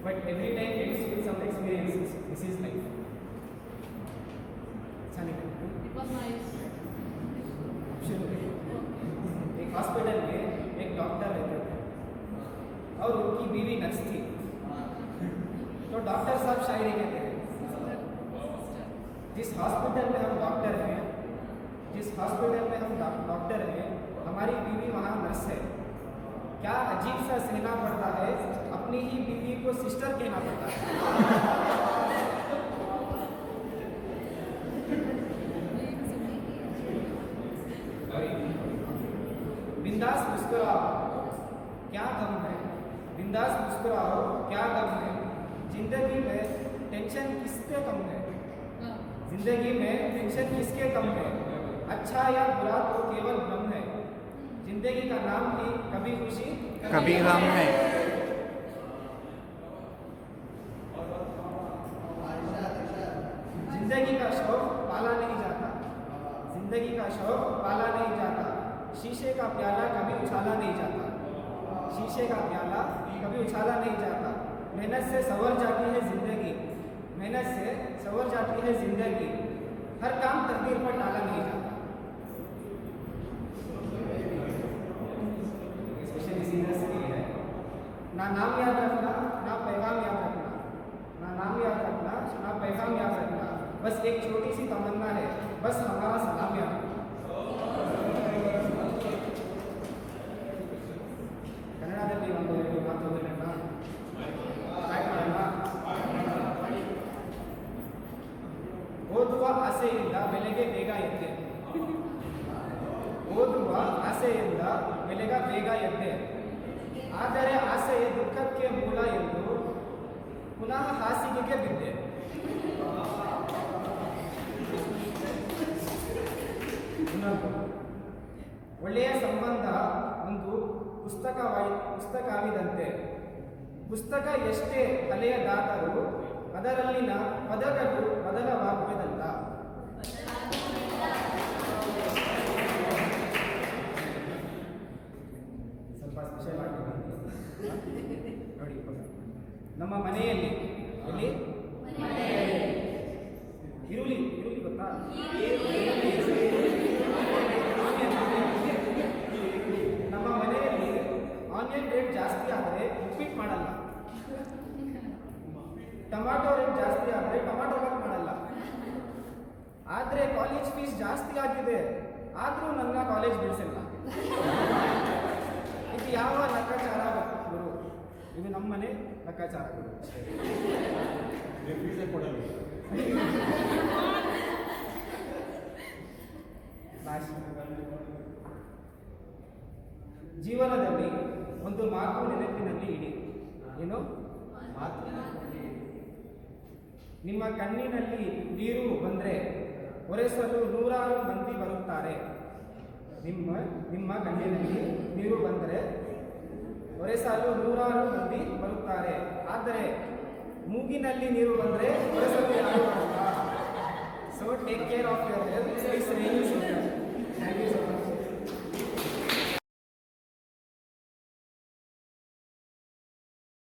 but every time ends with some experiences. This is life. It was nice. एक hospital में एक doctor रहते थे और उनकी बीवी नर्स थी। तो डॉक्टर साहब शायरी कहते थे, जिस हॉस्पिटल में हम डॉक्टर हैं, जिस हॉस्पिटल में हम डॉक्टर हैं, हमारी बीवी वहाँ नर्स है। क्या अजीब सा सहना पड़ता है, अपनी ही बीवी को सिस्टर कहना पड़ता है। बिंदास मुस्कुराओ, क्या गम है, बिंदास मुस्कुराओ, क्या गम है, जिंदगी में टेंशन किसके कम है, जिंदगी में टेंशन किसके कम है, अच्छा या बुरा तो केवल गम है, जिंदगी का नाम भी कभी खुशी कभी गम है। जिंदगी का शौक पाला नहीं जाता, जिंदगी का शौक पाला नहीं जाता, शीशे का प्याला कभी उछाला नहीं जाता, शीशे का प्याला कभी उछाला नहीं जाता, मेहनत से संवर जाती है जिंदगी, मेहनत से संवर जाती है जिंदगी, हर काम तकदीर पर डाला नहीं जाता। स्पेशली सीनियर्स के लिए है, ना नाम याद रखना ना पैगाम याद रखना, ना नाम याद रखना ना पैगाम याद रखना, बस एक छोटी सी तमन्ना है, बस हमारा सलाम याद रखना। कन्नडದಲ್ಲಿ ಒಂದು ಎರಡು ಮಾತು ಓದೋಣ, ಸ್ಟಾರ್ಟ್ ಮಾಡೋಣ. ಓದುವ ಆಸೆಯಿಂದ ಬೆಲೆಗೆ ಬೇಗ ಎದ್ದೆ, ಓದುವ ಆಸೆಯಿಂದ ಬೆಲೆಗ ಬೇಗ ಎದ್ದೆ, ಆದರೆ ಆಸೆಯ ದುಃಖಕ್ಕೆ ಮೂಲ ಎಂದು ಪುನಃ ಹಾಸಿಗೆಗೆ ಬಿದ್ದೆ. ಒಳ್ಳೆಯ ಸಂಬಂಧ ಒಂದು ಪುಸ್ತಕವಿದಂತೆ, ಪುಸ್ತಕ ಎಷ್ಟೇ ಹಳೆಯದಾದರೂ ಅದರಲ್ಲಿನ ಪದಗಳು ಬದಲವಾಗುವುದಲ್ಲ. ಸ್ವಲ್ಪ ಸ್ಪೆಷಲ್ ಆಗಿದೆ ನೋಡಿ. ನಮ್ಮ ಮನೆಯಲ್ಲಿ ಎಲ್ಲಿ ಈರುಳ್ಳಿ ಗೊತ್ತಾ? ನಮ್ಮ ಮನೆಯಲ್ಲಿ ಆನಿಯನ್ ರೇಟ್ ಜಾಸ್ತಿ ಆದರೆ ಉಪ್ಪಿಟ್ಟು ಮಾಡಲ್ಲ, ಟೊಮಾಟೊ ರೇಟ್ ಜಾಸ್ತಿ ಆದರೆ ಟೊಮಾಟೊ ಬಾತ್ ಮಾಡಲ್ಲ. ಆದರೆ ಕಾಲೇಜ್ ಫೀಸ್ ಜಾಸ್ತಿ ಆಗಿದೆ, ಆದರೂ ನನ್ನ ಕಾಲೇಜ್ ಬಿಡಿಸಿಲ್ಲ. ಇದು ಯಾವ ಲೆಕ್ಕಾಚಾರ ಗುರು? ಇದು ನಮ್ಮ ಮನೆ ಲೆಕ್ಕಾಚಾರ ಗುರು. ಜೀವನದಲ್ಲಿ ಒಂದು ಮಾತು ನೆನಪಿನಲ್ಲಿ ಇಡಿ. ಏನು ಮಾತು? ನಿಮ್ಮ ಕಣ್ಣಿನಲ್ಲಿ ನೀರು ಬಂದರೆ ಒರೆಸಲು ನೂರಾರು ಮಂದಿ ಬರುತ್ತಾರೆ. ನಿಮ್ಮ ಕಣ್ಣಿನಲ್ಲಿ ನೀರು ಬಂದರೆ ಒರೆಸಲು ನೂರಾರು ಮಂದಿ ಬರುತ್ತಾರೆ, ಆದರೆ ಮೂಗಿನಲ್ಲಿ ನೀರು ಬಂದರೆ ಒರೆಸಲು ಯಾರು ಬರಲ್ಲ. So take care of your health.